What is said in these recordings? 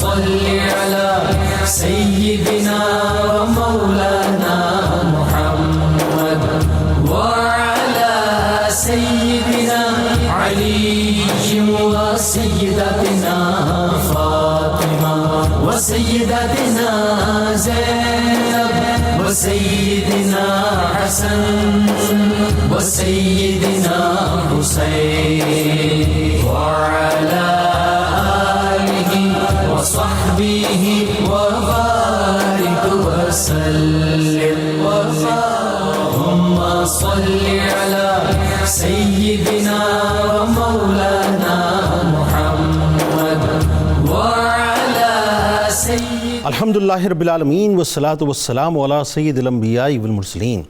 صل على سيدنا ومولانا محمد وعلى سيدنا علي وسيدتنا فاطمة وسيدتنا زينب وسيدنا حسن وسيدنا حسين وعلى آله وصحبه وبارك وسلم اللهم صل على سيدنا ومولانا محمد وعلى سيدنا الحمدللہ رب العالمین والصلاة والسلام علی سید الانبیاء والمرسلین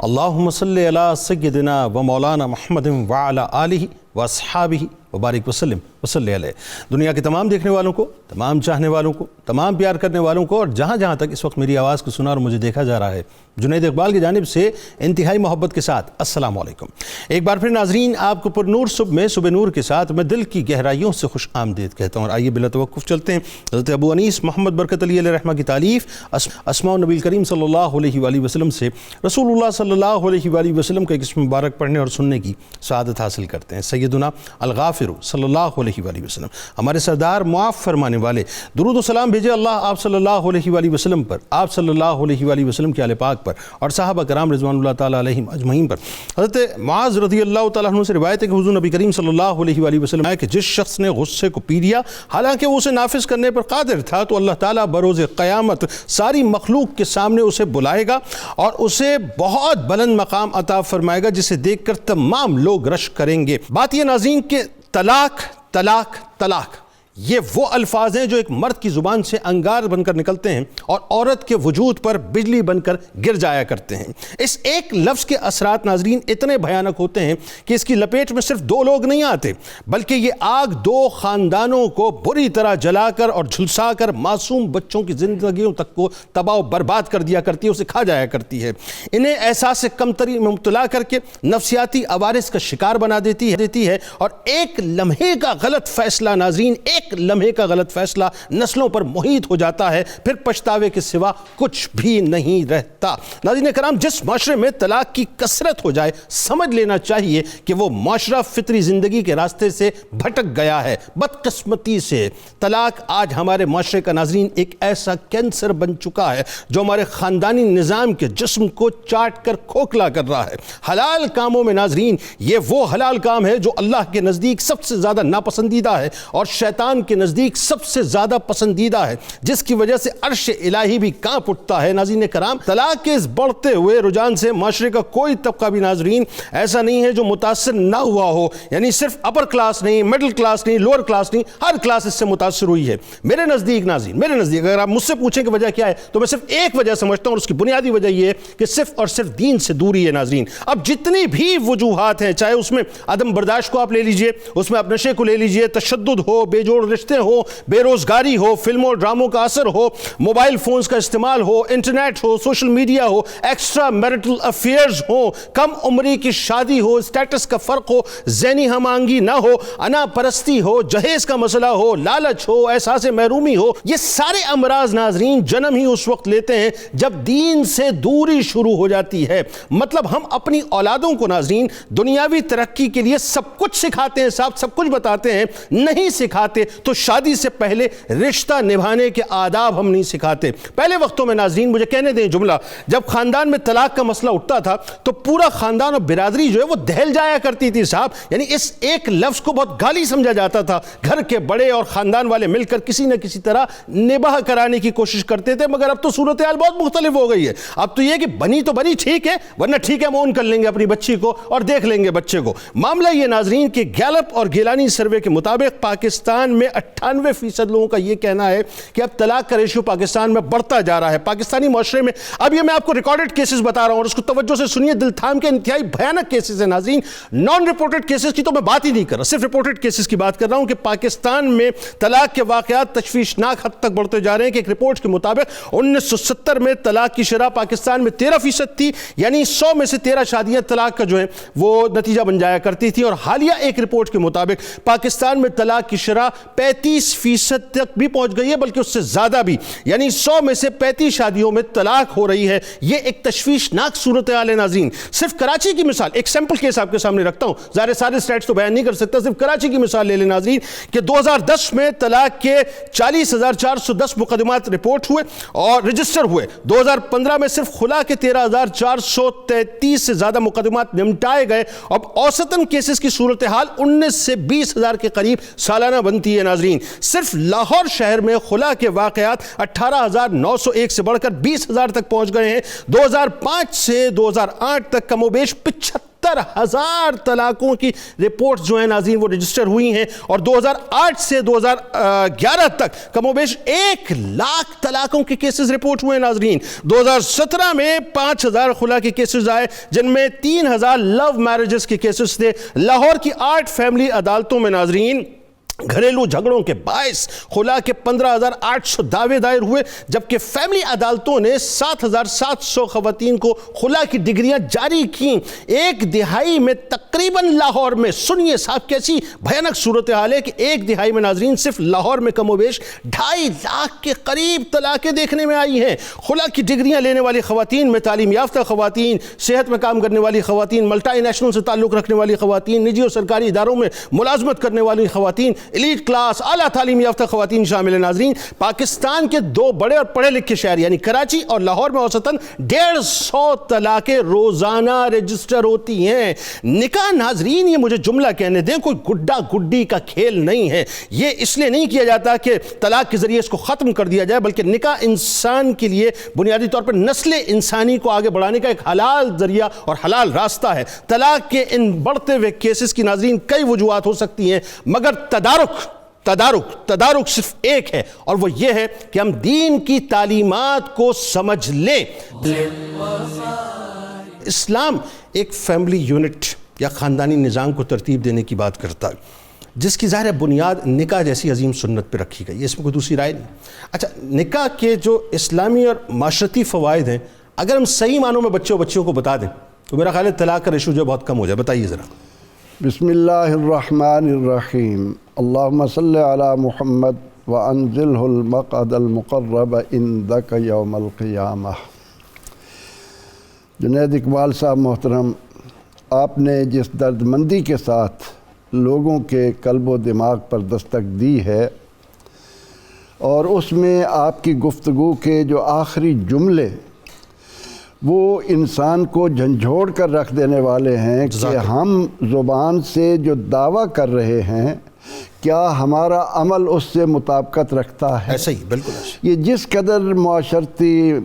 اللہم صلی علی سیدنا و مولانا محمد وعلی آلہ واصحابہ وبارک وسلم وصلی علیہ۔ دنیا کے تمام دیکھنے والوں کو، تمام چاہنے والوں کو، تمام پیار کرنے والوں کو اور جہاں جہاں تک اس وقت میری آواز کو سنا اور مجھے دیکھا جا رہا ہے، جنید اقبال کی جانب سے انتہائی محبت کے ساتھ السلام علیکم۔ ایک بار پھر ناظرین آپ کو پر نور صبح میں صبح نور کے ساتھ میں دل کی گہرائیوں سے خوش آمدید کہتا ہوں، اور آئیے بلا توقف چلتے ہیں حضرت ابو انیس محمد برکت علی علیہ رحمہ کی تالیف اسماء النبی کریم صلی اللہ علیہ وآلہ وسلم سے رسول اللہ صلی اللہ علیہ وآلہ وسلم کا ایک اسم مبارک پڑھنے اور سننے کی سعادت حاصل کرتے ہیں۔ سیدنا الغافر صلی اللہ علیہ وآلہ وسلم، ہمارے سردار معاف فرمانے والے، درود و سلام بھیجے اللہ آپ صلی اللہ علیہ وآلہ وسلم پر، آپ صلی اللہ علیہ وآلہ وسلم کے آل پاک پر اور صحابہ کرام رضوان اللہ تعالیٰ علیہم اجمعین پر۔ حضرت معاذ رضی اللہ تعالیٰ عنہ سے روایت ہے کہ حضور نبی کریم صلی اللہ علیہ وآلہ وسلم ہے کہ جس شخص نے غصے کو پی لیا حالانکہ وہ اسے نافذ کرنے پر قادر تھا تو اللہ تعالیٰ بروز قیامت ساری مخلوق کے سامنے اسے بلائے گا اور اسے بہت بلند مقام عطا فرمائے گا جسے دیکھ کر تمام لوگ رشک کریں گے۔ بات یہ ناظرین کہ طلاق طلاق طلاق یہ وہ الفاظ ہیں جو ایک مرد کی زبان سے انگار بن کر نکلتے ہیں اور عورت کے وجود پر بجلی بن کر گر جایا کرتے ہیں۔ اس ایک لفظ کے اثرات ناظرین اتنے بھیانک ہوتے ہیں کہ اس کی لپیٹ میں صرف دو لوگ نہیں آتے بلکہ یہ آگ دو خاندانوں کو بری طرح جلا کر اور جھلسا کر معصوم بچوں کی زندگیوں تک کو تباہ و برباد کر دیا کرتی ہے، اسے کھا جایا کرتی ہے، انہیں احساس کمتری میں مبتلا کر کے نفسیاتی عوارض کا شکار بنا دیتی ہے اور ایک لمحے کا غلط فیصلہ ناظرین ایک لمحے کا غلط فیصلہ نسلوں پر محیط ہو جاتا ہے، پھر پچھتاوے کے سوا کچھ بھی نہیں رہتا۔ ناظرین کرام، جس معاشرے میں طلاق کی کثرت ہو جائے سمجھ لینا چاہیے کہ وہ معاشرہ فطری زندگی کے راستے سے بھٹک گیا ہے۔ بدقسمتی سے طلاق آج ہمارے معاشرے کا ناظرین ایک ایسا کینسر بن چکا ہے جو ہمارے خاندانی نظام کے جسم کو چاٹ کر کھوکھلا کر رہا ہے۔ حلال کاموں میں ناظرین یہ وہ حلال کام ہے جو اللہ کے نزدیک سب سے زیادہ ناپسندیدہ ہے اور شیطان کے نزدیک سب سے زیادہ پسندیدہ ہے، جس کی وجہ سے عرش الہی بھی کانپ اٹھتا ہے۔ ناظرین کرام، طلاق کے اس بڑھتے ہوئے رجحان سے معاشرے کا کوئی طبقہ بھی ناظرین ایسا نہیں ہے جو متاثر نہ ہوا ہو، یعنی صرف اپر کلاس نہیں، مڈل کلاس نہیں، لوور کلاس نہیں، ہر کلاس اس سے متاثر ہوئی ہے۔ میرے نزدیک ناظرین، میرے نزدیک اگر آپ مجھ سے پوچھیں کہ وجہ کیا ہے تو میں صرف ایک وجہ سمجھتا ہوں اور اس کی بنیادی وجہ یہ ہے کہ صرف اور صرف دین سے دوری ہے ناظرین۔ اب جتنی بھی وجوہات ہیں، چاہے اس میں عدم برداشت کو آپ لے لیجئے، اس میں آپ نشے کو لے لیجئے، تشدد ہو، بے جوڑ رشتے ہو، بے روزگاری ہو، فلموں اور ڈراموں کا اثر ہو، موبائل فونز کا استعمال ہو، انٹرنیٹ ہو، سوشل میڈیا ہو، ایکسٹرا میرٹل افیئرز ہو، کم عمری کی شادی ہو، اسٹیٹس کا فرق ہو، ذہنی ہم آہنگی نہ ہو، انا پرستی ہو، جہیز کا مسئلہ ہو، لالچ ہو، احساس محرومی ہو، یہ سارے امراض ناظرین جنم ہی اس وقت لیتے ہیں جب دین سے دوری شروع ہو جاتی ہے۔ مطلب ہم اپنی اولادوں کو ناظرین دنیاوی ترقی کے لیے سب کچھ سکھاتے ہیں، سب کچھ بتاتے ہیں، نہیں سکھاتے تو شادی سے پہلے رشتہ نبھانے کے آداب ہم نہیں سکھاتے۔ پہلے وقتوں میں ناظرین مجھے کہنے دیں جملہ، جب خاندان میں طلاق کا مسئلہ اٹھتا تھا تو پورا خاندان اور برادری جو ہے وہ دہل جایا کرتی تھی صاحب، یعنی اس ایک لفظ کو بہت گالی سمجھا جاتا تھا۔ گھر کے بڑے اور خاندان والے مل کر کسی نہ کسی طرح نباہ کرانے کی کوشش کرتے تھے، مگر اب تو صورتحال بہت مختلف ہو گئی ہے۔ اب تو یہ کہ بنی تو بنی ٹھیک ہے، ورنہ ٹھیک ہے ہم اون کر لیں گے اپنی بچی کو اور دیکھ لیں گے بچے کو۔ معاملہ یہ ناظرین کہ گیلپ اور گیلانی سروے کے مطابق پاکستان میں 98% لوگوں کا یہ کہنا ہے کہ اب طلاق کا ریشیو پاکستان میں بڑھتا جا رہا ہے۔ پاکستانی معاشرے میں اب یہ میں آپ کو ریکارڈڈ کیسز بتا رہا ہوں اور اس کو توجہ سے سنیے، دل تھام کے، انتہائی بھیانک کیسز ہیں ناظرین۔ نان رپورٹڈ کیسز کی تو میں بات ہی نہیں کر رہا، صرف رپورٹڈ کیسز کی بات کر رہا ہوں کہ پاکستان میں طلاق کے واقعات تشویشناک حد تک بڑھتے جا رہے ہیں کہ ایک رپورٹ کے مطابق 1970 میں طلاق کی شرح پاکستان میں 13% تھی، یعنی 100 میں سے 13 شادیاں طلاق کا جو ہے وہ نتیجہ بن جایا کرتی تھی، اور حالیہ ایک رپورٹ کے مطابق پاکستان میں طلاق کی شرح 35% تک بھی پہنچ گئی ہے، بلکہ اس سے زیادہ بھی، یعنی 100 میں سے 35 شادیوں میں طلاق ہو رہی ہے۔ یہ ایک تشویشناک صورتحال ہے ناظرین۔ صرف کراچی کی مثال ایک سیمپل کیس آپ کے سامنے رکھتا ہوں، ظاہر سارے اسٹیٹس تو بیان نہیں کر سکتا، صرف کراچی کی مثال لے لیں ناظرین کہ 2010 میں طلاق کے 40,410 مقدمات رپورٹ ہوئے اور رجسٹر ہوئے۔ 2015 میں صرف خلا کے 13,433 سے زیادہ مقدمات نمٹائے گئے۔ اب اوسطاً کیسز کی صورتحال 19 سے 20,000 کے قریب سالانہ بنتی ہے ناظرین۔ صرف لاہور شہر میں خلا کے واقعات 18,901 سے بڑھ کر 20,000 تک پہنچ گئے ہیں۔ 2005 سے 2008 تک کم و بیش 75,000 طلاقوں کی رپورٹ جو ہیں ناظرین وہ رجسٹر ہوئی ہیں، اور 2008 سے 2011 تک کم و بیش 1,00,000 طلاقوں کے کیسز رپورٹ ہوئے ہیں ناظرین۔ 2017 میں 5,000 خلا کے کیسز آئے، جن میں 3,000 لو میرجز کے کیسز تھے۔ لاہور کی 8 فیملی عدالتوں میں ناظرین گھریلو جھگڑوں کے باعث خلا کے 15,800 دعوے دائر ہوئے، جبکہ فیملی عدالتوں نے 7,700 خواتین کو خلا کی ڈگریاں جاری کیں۔ 1/2 میں تقریباً لاہور میں، سنیے صاحب کیسی بھیانک صورتحال ہے کہ 1/2 میں ناظرین صرف لاہور میں کم و بیش 2.5 لاکھ کے قریب طلاقیں دیکھنے میں آئی ہیں۔ خلا کی ڈگریاں لینے والی خواتین میں تعلیم یافتہ خواتین، صحت میں کام کرنے والی خواتین، ملٹی نیشنل سے تعلق رکھنے والی خواتین، نجی اور سرکاری اداروں میں ملازمت کرنے والی خواتین، ایلیٹ کلاس اعلیٰ تعلیم یافتہ خواتین شامل ہیں ناظرین۔ پاکستان کے 2 بڑے اور پڑھے لکھے شہر یعنی کراچی اور لاہور میں اوسطاً 150 طلاقیں روزانہ رجسٹر ہوتی ہیں۔ نکاح ناظرین، یہ مجھے جملہ کہنے دیں، کوئی گڈا گڈی کا کھیل نہیں ہے۔ یہ اس لیے نہیں کیا جاتا کہ طلاق کے ذریعے اس کو ختم کر دیا جائے، بلکہ نکاح انسان کے لیے بنیادی طور پر نسل انسانی کو آگے بڑھانے کا ایک حلال ذریعہ اور حلال راستہ ہے۔ طلاق کے ان بڑھتے ہوئے کیسز کی ناظرین کئی وجوہات ہو سکتی ہیں، مگر تدارک صرف ایک ہے، اور وہ یہ ہے کہ ہم دین کی تعلیمات کو سمجھ لیں۔ اسلام ایک فیملی یونٹ یا خاندانی نظام کو ترتیب دینے کی بات کرتا ہے، جس کی ظاہر بنیاد نکاح جیسی عظیم سنت پہ رکھی گئی ہے، اس میں کوئی دوسری رائے نہیں۔ اچھا، نکاح کے جو اسلامی اور معاشرتی فوائد ہیں، اگر ہم صحیح معنوں میں بچوں کو بتا دیں تو میرا خیال ہے طلاق کا ریشو جو بہت کم ہو جائے۔ بتائیے ذرا۔ بسم اللہ الرحمن الرحیم، اللہم صلی علی محمد وانزلہ المقعد المقرب عندک یوم القیامہ۔ جنید اقبال صاحب محترم، آپ نے جس درد مندی کے ساتھ لوگوں کے قلب و دماغ پر دستک دی ہے، اور اس میں آپ کی گفتگو کے جو آخری جملے وہ انسان کو جھنجھوڑ کر رکھ دینے والے ہیں کہ ہم زبان سے جو دعویٰ کر رہے ہیں کیا ہمارا عمل اس سے مطابقت رکھتا ہے؟ ایسا ہی، بالکل ایسا۔ یہ جس قدر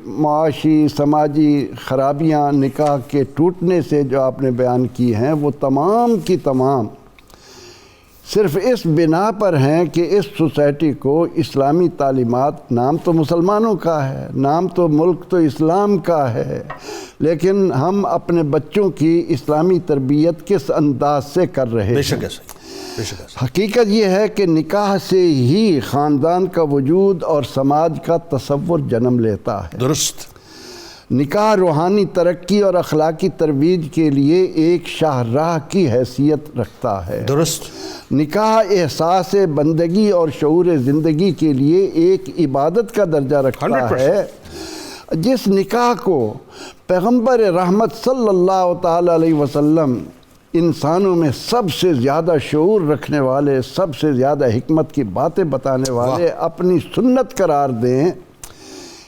معاشی سماجی خرابیاں نکاح کے ٹوٹنے سے جو آپ نے بیان کی ہیں، وہ تمام کی تمام صرف اس بنا پر ہیں کہ اس سوسائٹی کو اسلامی تعلیمات، نام تو مسلمانوں کا ہے، نام تو ملک تو اسلام کا ہے، لیکن ہم اپنے بچوں کی اسلامی تربیت کس انداز سے کر رہے ہیں؟ بے شک ایسا ہی۔ حقیقت یہ ہے کہ نکاح سے ہی خاندان کا وجود اور سماج کا تصور جنم لیتا ہے۔ درست۔ نکاح روحانی ترقی اور اخلاقی ترویج کے لیے ایک شاہراہ کی حیثیت رکھتا ہے۔ درست۔ نکاح احساس بندگی اور شعور زندگی کے لیے ایک عبادت کا درجہ رکھتا ہے۔ جس نکاح کو پیغمبر رحمت صلی اللہ تعالی علیہ وسلم انسانوں میں سب سے زیادہ شعور رکھنے والے، سب سے زیادہ حکمت کی باتیں بتانے والے اپنی سنت قرار دیں،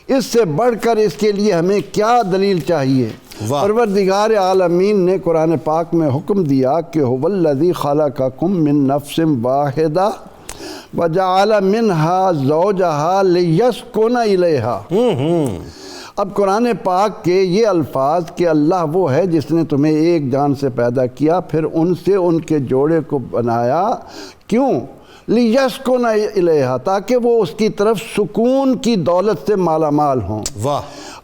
اس سے بڑھ کر اس کے لیے ہمیں کیا دلیل چاہیے؟ پروردگار عالمین نے قرآن پاک میں حکم دیا کہ هو الذی خلقکم من نفس واحدہ وجعل منها زوجها لیسکن الیہا۔ اب قرآن پاک کے یہ الفاظ کہ اللہ وہ ہے جس نے تمہیں ایک جان سے پیدا کیا، پھر ان سے ان کے جوڑے کو بنایا، کیوں؟ لیسکن الیہا، تاکہ وہ اس کی طرف سکون کی دولت سے مالا مال ہوں۔ واہ۔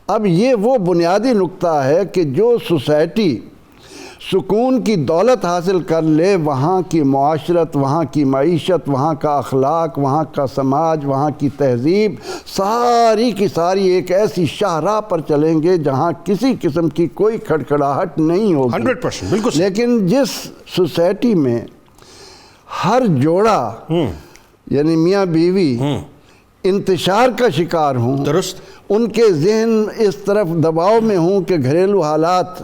اب یہ وہ بنیادی نقطہ ہے کہ جو سوسائٹی سکون کی دولت حاصل کر لے، وہاں کی معاشرت، وہاں کی معیشت، وہاں کا اخلاق، وہاں کا سماج، وہاں کی تہذیب، ساری کی ساری ایک ایسی شاہراہ پر چلیں گے جہاں کسی قسم کی کوئی کھڑکھڑاہٹ نہیں ہوگی۔ 100% بالکل۔ لیکن جس سوسائٹی میں ہر جوڑا یعنی میاں بیوی انتشار کا شکار ہوں، درست، ان کے ذہن اس طرف دباؤ میں ہوں کہ گھریلو حالات،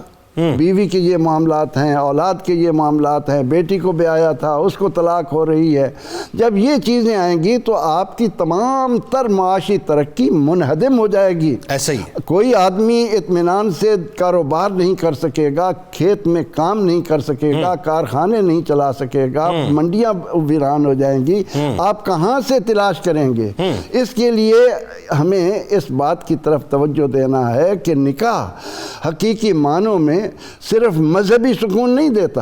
بیوی کے یہ معاملات ہیں، اولاد کے یہ معاملات ہیں، بیٹی کو بیایا تھا اس کو طلاق ہو رہی ہے، جب یہ چیزیں آئیں گی تو آپ کی تمام تر معاشی ترقی منہدم ہو جائے گی۔ ایسا ہی کوئی آدمی اطمینان سے کاروبار نہیں کر سکے گا، کھیت میں کام نہیں کر سکے گا، کارخانے نہیں چلا سکے گا، منڈیاں ویران ہو جائیں گی، آپ کہاں سے تلاش کریں گے؟ اس کے لیے ہمیں اس بات کی طرف توجہ دینا ہے کہ نکاح حقیقی معنوں میں صرف مذہبی سکون نہیں دیتا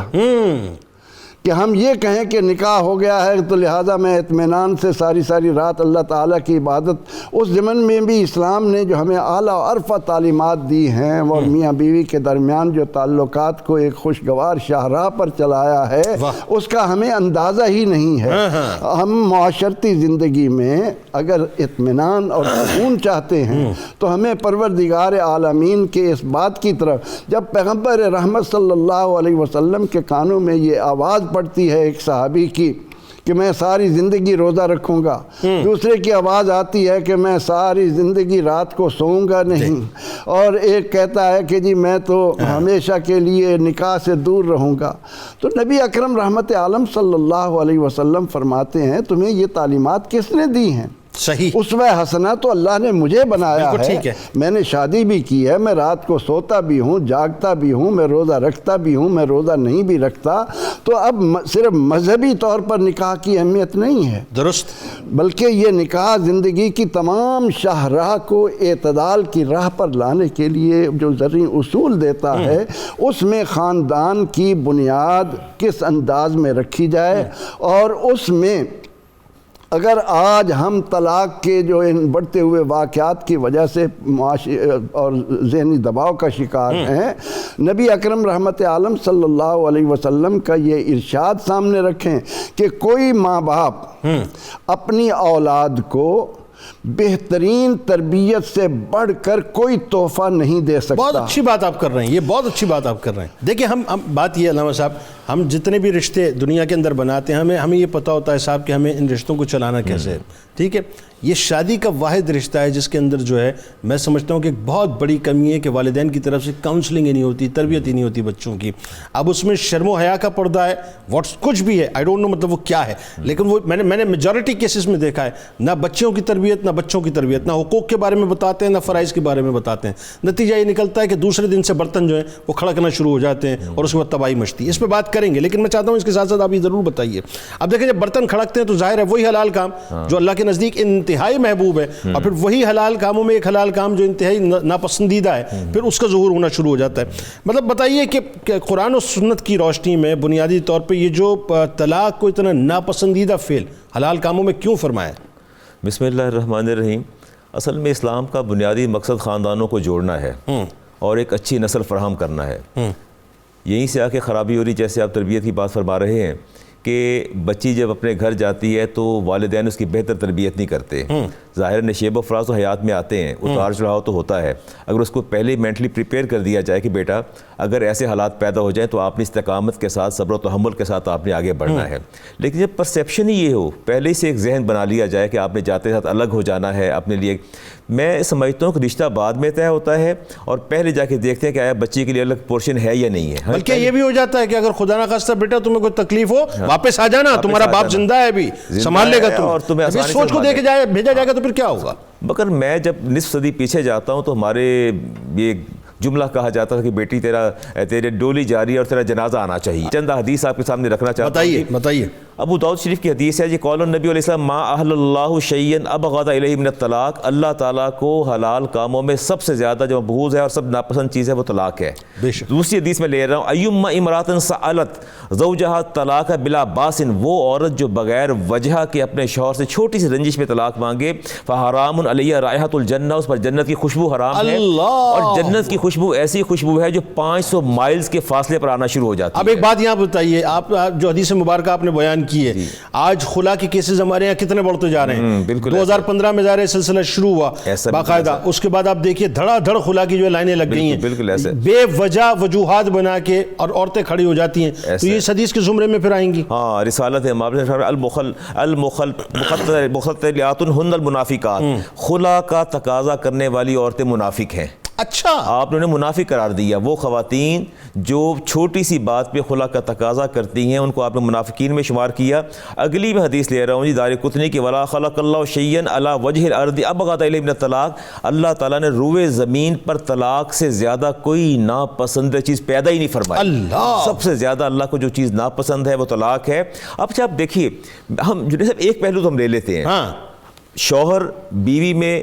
کہ ہم یہ کہیں کہ نکاح ہو گیا ہے تو لہٰذا میں اطمینان سے ساری رات اللہ تعالیٰ کی عبادت۔ اس ضمن میں بھی اسلام نے جو ہمیں اعلیٰ و ارفع تعلیمات دی ہیں اور میاں بیوی کے درمیان جو تعلقات کو ایک خوشگوار شاہراہ پر چلایا ہے، اس کا ہمیں اندازہ ہی نہیں ہے۔ ہم معاشرتی زندگی میں اگر اطمینان اور سکون چاہتے ہیں تو ہمیں پروردگار عالمین کے اس بات کی طرف، جب پیغمبر رحمت صلی اللہ علیہ وسلم کے کانوں میں یہ آواز پڑتی ہے ایک صحابی کی کہ میں ساری زندگی روزہ رکھوں گا، دوسرے کی آواز آتی ہے کہ میں ساری زندگی رات کو سوؤں گا نہیں، اور ایک کہتا ہے کہ جی میں تو ہمیشہ کے لیے نکاح سے دور رہوں گا، تو نبی اکرم رحمت عالم صلی اللہ علیہ وسلم فرماتے ہیں تمہیں یہ تعلیمات کس نے دی ہیں؟ صحیح، اسوہ حسنہ تو اللہ نے مجھے بنایا ہے، میں نے شادی بھی کی ہے، میں رات کو سوتا بھی ہوں، جاگتا بھی ہوں، میں روزہ رکھتا بھی ہوں، میں روزہ نہیں بھی رکھتا، تو اب صرف مذہبی طور پر نکاح کی اہمیت نہیں ہے، درست، بلکہ یہ نکاح زندگی کی تمام شاہراہ کو اعتدال کی راہ پر لانے کے لیے جو زرعی اصول دیتا ہے، اس میں خاندان کی بنیاد کس انداز میں رکھی جائے، اور اس میں اگر آج ہم طلاق کے جو ان بڑھتے ہوئے واقعات کی وجہ سے معاشی اور ذہنی دباؤ کا شکار ہیں، نبی اکرم رحمت عالم صلی اللہ علیہ وسلم کا یہ ارشاد سامنے رکھیں کہ کوئی ماں باپ اپنی اولاد کو بہترین تربیت سے بڑھ کر کوئی تحفہ نہیں دے سکتا۔ بہت اچھی بات آپ کر رہے ہیں، یہ بہت اچھی بات آپ کر رہے ہیں۔ دیکھیں ہم بات یہ علامہ صاحب، ہم جتنے بھی رشتے دنیا کے اندر بناتے ہیں ہمیں یہ پتہ ہوتا ہے صاحب کہ ہمیں ان رشتوں کو چلانا کیسے ہے، ٹھیک ہے؟ یہ شادی کا واحد رشتہ ہے جس کے اندر جو ہے میں سمجھتا ہوں کہ ایک بہت بڑی کمی ہے کہ والدین کی طرف سے کاؤنسلنگ ہی نہیں ہوتی، تربیت ہی نہیں ہوتی بچوں کی۔ اب اس میں شرم و حیا کا پردہ ہے، کچھ بھی ہے، آئی ڈونٹ نو مطلب وہ کیا ہے، لیکن وہ میں نے میجورٹی کیسز میں دیکھا ہے، نہ بچوں کی تربیت، نہ بچوں کی تربیت، نہ حقوق کے بارے میں بتاتے ہیں، نہ فرائض کے بارے میں بتاتے ہیں۔ نتیجہ یہ نکلتا ہے کہ دوسرے دن سے برتن جو ہیں وہ کھڑکنا شروع ہو جاتے ہیں اور اس کے بعد تباہی مچتی ہے۔ اس پہ بات کریں گے، لیکن میں چاہتا ہوں اس کے ساتھ ساتھ آپ یہ ضرور بتائیے، اب دیکھیں جب برتن کھڑکتے ہیں تو ظاہر ہے وہی حلال کام جو اللہ کے نزدیک انتہائی محبوب ہے، اور پھر وہی حلال کاموں میں ایک حلال کام جو انتہائی ناپسندیدہ ہے پھر اس کا ظہور ہونا شروع ہو جاتا ہے۔ مطلب بتائیے کہ قرآن و سنت کی روشنی میں بنیادی طور پہ یہ جو طلاق کو اتنا ناپسندیدہ فعل حلال کاموں میں کیوں فرمایا؟ بسم اللہ الرحمن الرحیم۔ اصل میں اسلام کا بنیادی مقصد خاندانوں کو جوڑنا ہے اور ایک اچھی نسل فراہم کرنا ہے۔ یہیں سے آ کے خرابی ہو رہی، جیسے آپ تربیت کی بات فرما رہے ہیں کہ بچی جب اپنے گھر جاتی ہے تو والدین اس کی بہتر تربیت نہیں کرتے۔ ظاہر نشیب و فراز و حیات میں آتے ہیں، اتار چڑھاؤ تو ہوتا ہے، اگر اس کو پہلے مینٹلی پریپیئر کر دیا جائے کہ بیٹا اگر ایسے حالات پیدا ہو جائیں تو آپ نے استقامت کے ساتھ، صبر و تحمل کے ساتھ آپ نے آگے بڑھنا ہے۔ لیکن جب پرسیپشن ہی یہ ہو، پہلے ہی سے ایک ذہن بنا لیا جائے کہ آپ نے جاتے ساتھ الگ ہو جانا ہے اپنے لیے، میں سمجھتا ہوں کہ رشتہ بعد میں طے ہوتا ہے اور پہلے جا کے دیکھتے ہیں کہ آیا بچی کے لیے الگ پورشن ہے یا نہیں ہے۔ بلکہ یہ بھی ہو جاتا ہے کہ اگر خدا نہ خواستہ بیٹا تمہیں کوئی تکلیف ہو واپس آ جانا، تمہارا باپ زندہ ہے ابھی، سنبھال لے گا تمہیں، اس سوچ کو دے کے بھیجا جائے گا تو پھر کیا ہوگا؟ مگر میں جب نصف صدی پیچھے جاتا ہوں تو ہمارے یہ جملہ کہا جاتا تھا کہ بیٹی تیرے ڈولی جاری ہے اور تیرا جنازہ آنا چاہیے۔ چند حدیث آپ کے سامنے رکھنا چاہتا ہوں۔ بتائیے۔ ابو داؤد شریف کی حدیث ہے، یہ قول النبی علیہ السلام ما احل اللہ شیئا ابغض الیہ من الطلاق، اللہ تعالیٰ کو حلال کاموں میں سب سے زیادہ جو مبغوض ہے اور سب ناپسند چیز ہے وہ طلاق ہے۔ دوسری حدیث میں لے رہا ہوں، ایما امرأۃ سألت زوجہا طلاق بلا باس، وہ عورت جو بغیر وجہ کے اپنے شوہر سے چھوٹی سی رنجش میں طلاق مانگے، فحرام علیہ رائحۃ الجنہ، اس پر جنت کی خوشبو حرام ہے، اور جنت کی خوشبو ایسی خوشبو ہے جو 500 مائلز کے فاصلے پر آنا شروع ہو جاتی ہے۔ اب ایک بات یہاں بتائیے، آپ جو حدیث مبارکہ آپ نے بیان کی ہے. آج خلا کے کیسز ہمارے یہاں کتنے بڑھتے جا رہے ہیں. 2015 میں ظاہر سلسلہ شروع ہوا باقاعدہ, اس کے بعد آپ دیکھیے دھڑا دھڑ خلا کی جو ہے لائنیں لگ گئی ہیں, بے وجہ وجوہات بنا کے اور عورتیں کھڑی ہو جاتی ہیں. تو یہ حدیث کے زمرے میں پھر آئیں گی. ہاں, رسالت ہے المخطلیات ہن المنافقات, خلا کا تقاضا کرنے والی عورتیں منافق ہیں. اچھا, آپ نے منافق قرار دیا. وہ خواتین جو چھوٹی سی بات پہ خلا کا تقاضا کرتی ہیں ان کو آپ نے منافقین میں شمار کیا. اگلی میں حدیث لے رہا ہوں جی, دار قطنی کی, ولا خلق اللہ شیئا علی وجہ الارض ابغض الیہ من الطلاق. اللہ تعالیٰ نے روئے زمین پر طلاق سے زیادہ کوئی ناپسند چیز پیدا ہی نہیں فرمائی. اللہ, سب سے زیادہ اللہ کو جو چیز ناپسند ہے وہ طلاق ہے. اب اچھا آپ دیکھیے, ہم جو ایک پہلو تو ہم لے لیتے ہیں, شوہر بیوی میں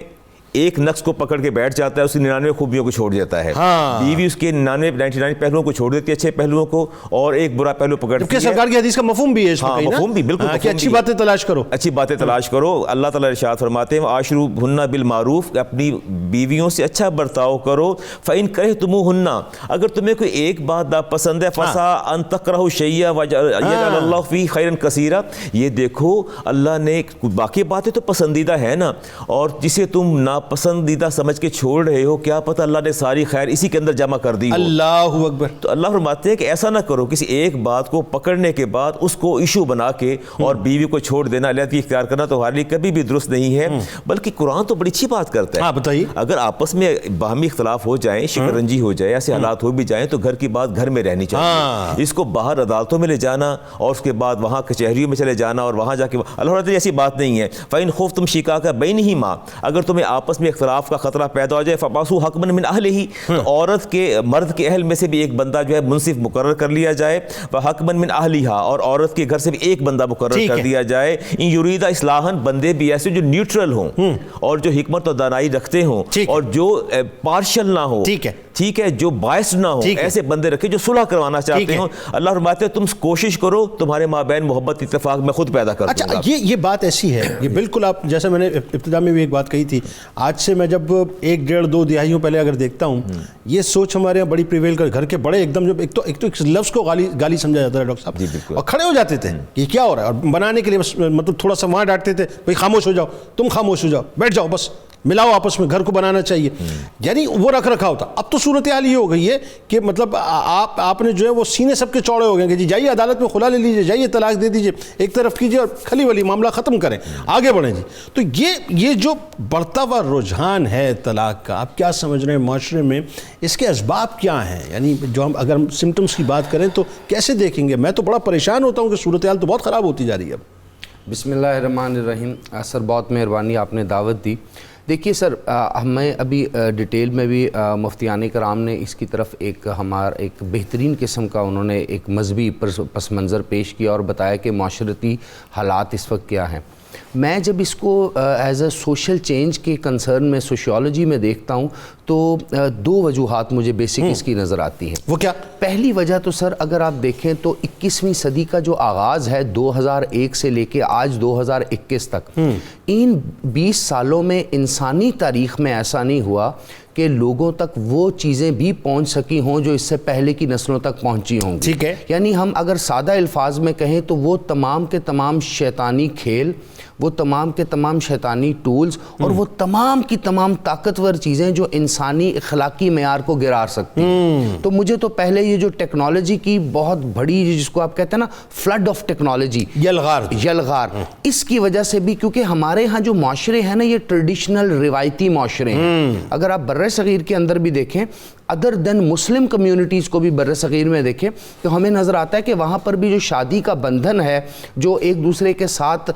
ایک نقص کو پکڑ کے بیٹھ جاتا ہے, اس کی 99 خوبیوں کو چھوڑ دیتا ہے. بیوی اس کے 99 پہلوؤں کو چھوڑ دیتی ہے, اچھے پہلوؤں کو, اور ایک برا پہلو پکڑتی ہے. سرکار کی حدیث کا مفہوم بھی ہے اس میں, مفہوم بھی بالکل کہ اچھی باتیں تلاش کرو, اچھی باتیں تلاش کرو. اللہ تعالیٰ ارشاد فرماتے ہیں عاشروہن بالمعروف, اپنی بیویوں سے اچھا برتاؤ کرو. فإن کرہتموہن, اگر تمہیں کوئی ایک بات ناپسند ہے, فسا ان تکرہوا شیئا ویجعل اللہ فیہ خیرا کثیرا. یہ دیکھو اللہ نے باقی باتیں تو پسندیدہ ہے نا, اور جسے تم ناپسندیدہ سمجھ کے چھوڑ رہے ہو, کیا پتہ اللہ نے ساری خیر اسی کے اندر جمع کر دی ہو. اللہ اکبر. تو اللہ فرماتے ہیں کہ ایسا نہ کرو, کسی ایک بات کو پکڑنے کے بعد اس کو ایشو بنا کے اور بیوی کو چھوڑ دینا, علیحدگی اختیار کرنا تو ہمارے لیے کبھی بھی درست نہیں ہے. بلکہ قرآن تو بڑی اچھی بات کرتا ہے. ہاں بتائیے, اگر آپس میں باہمی اختلاف ہو جائیں, شکنجی ہو جائے, ایسے حالات ہو بھی جائیں, تو گھر کی بات گھر میں رہنی چاہیے. اس کو باہر عدالتوں میں لے جانا اور اس کے بعد وہاں کچہریوں میں چلے جانا اور وہاں جا کے, اللہ تعالیٰ ایسی بات نہیں ہے. فإن خفتم شقاق بینہما, اگر تمہیں آپس میں اختلاف کا خطرہ پیدا ہو جائے, فبعثوا حکما من اہلہ, تو عورت کے مرد کے اہل میں سے بھی ایک بندہ جو ہے منصف مقرر کر لیا جائے. وحکما من اہلہا, اور عورت کے گھر سے بھی ایک بندہ مقرر کر دیا جائے. ان یریدا اصلاحا, بندے بھی ایسے جو نیوٹرل ہوں اور جو حکمت اور دانائی رکھتے ہوں اور جو پارشل نہ ہو, ٹھیک ہے, جو باعث نہ ہو, ایسے بندے رکھے جو صلح کروانا چاہتے ہوں. اللہ فرماتے ہیں تم کوشش کرو, تمہارے مابین محبت اتفاق میں خود پیدا کر دوں گا. اچھا, یہ بات ایسی ہے, یہ بالکل آپ جیسے میں نے ابتدا میں بھی ایک بات کہی تھی, آج سے میں جب 1 ڈیڑھ 2 دہائیوں پہلے اگر دیکھتا ہوں, یہ سوچ ہمارے یہاں بڑی پریویل کر, گھر کے بڑے ایک دم جو ایک تو لفظ کو گالی سمجھا جاتا ہے ڈاکٹر صاحب, اور کھڑے ہو جاتے تھے کہ کیا ہو رہا ہے, اور بنانے کے لیے بس مطلب تھوڑا سا وہاں ڈانٹتے تھے, بھائی خاموش ہو جاؤ, تم خاموش ہو جاؤ, بیٹھ جاؤ, بس ملاؤ آپس میں, گھر کو بنانا چاہیے. یعنی وہ رکھ رکھا ہوتا. اب تو صورتحال یہ ہو گئی ہے کہ مطلب آپ نے جو ہے وہ سینے سب کے چوڑے ہو گئے کہ جی جائیے عدالت میں خلا لے لیجیے, جائیے طلاق دے دیجیے, ایک طرف کیجیے اور کھلی ولی معاملہ ختم کریں, آگے بڑھیں جی. تو یہ جو بڑھتا ہوا رجحان ہے طلاق کا, آپ کیا سمجھ رہے ہیں معاشرے میں, اس کے اسباب کیا ہیں؟ یعنی جو ہم اگر ہم سمٹمس کی بات کریں تو کیسے دیکھیں گے؟ میں تو بڑا پریشان ہوتا ہوں کہ صورتحال تو بہت خراب ہوتی جا رہی ہے. بسم اللہ الرحمن الرحیم. سر بہت مہربانی, آپ نے دعوت دی. دیکھیے سر, ہمیں ابھی ڈیٹیل میں بھی مفتیان کرام نے اس کی طرف ایک بہترین قسم کا انہوں نے ایک مذہبی پس منظر پیش کیا اور بتایا کہ معاشرتی حالات اس وقت کیا ہیں. میں جب اس کو ایز اے سوشل چینج کے کنسرن میں سوشیالوجی میں دیکھتا ہوں تو 2 وجوہات مجھے بیسک اس کی نظر آتی ہیں. وہ کیا؟ پہلی وجہ تو سر اگر آپ دیکھیں تو 21ویں صدی کا جو آغاز ہے 2001 سے لے کے آج 2021 تک, ان 20 سالوں میں انسانی تاریخ میں ایسا نہیں ہوا کہ لوگوں تک وہ چیزیں بھی پہنچ سکی ہوں جو اس سے پہلے کی نسلوں تک پہنچی ہوں گی. ٹھیک ہے. یعنی ہم اگر سادہ الفاظ میں کہیں تو وہ تمام کے تمام شیطانی کھیل, وہ تمام کے تمام شیطانی ٹولز اور وہ تمام کی تمام طاقتور چیزیں جو انسانی اخلاقی معیار کو گرار سکتی ہیں. تو مجھے تو پہلے یہ جو ٹیکنالوجی کی بہت بڑی, جس کو آپ کہتے ہیں نا فلڈ آف ٹیکنالوجی, یلغار, اس کی وجہ سے بھی, کیونکہ ہمارے ہاں جو معاشرے ہیں نا یہ ٹریڈیشنل روایتی معاشرے ہیں. اگر آپ بر صغیر کے اندر بھی دیکھیں, ادر دین مسلم کمیونٹیز کو بھی بر صغیر میں دیکھیں, تو ہمیں نظر آتا ہے کہ وہاں پر بھی جو شادی کا بندھن ہے, جو ایک دوسرے کے ساتھ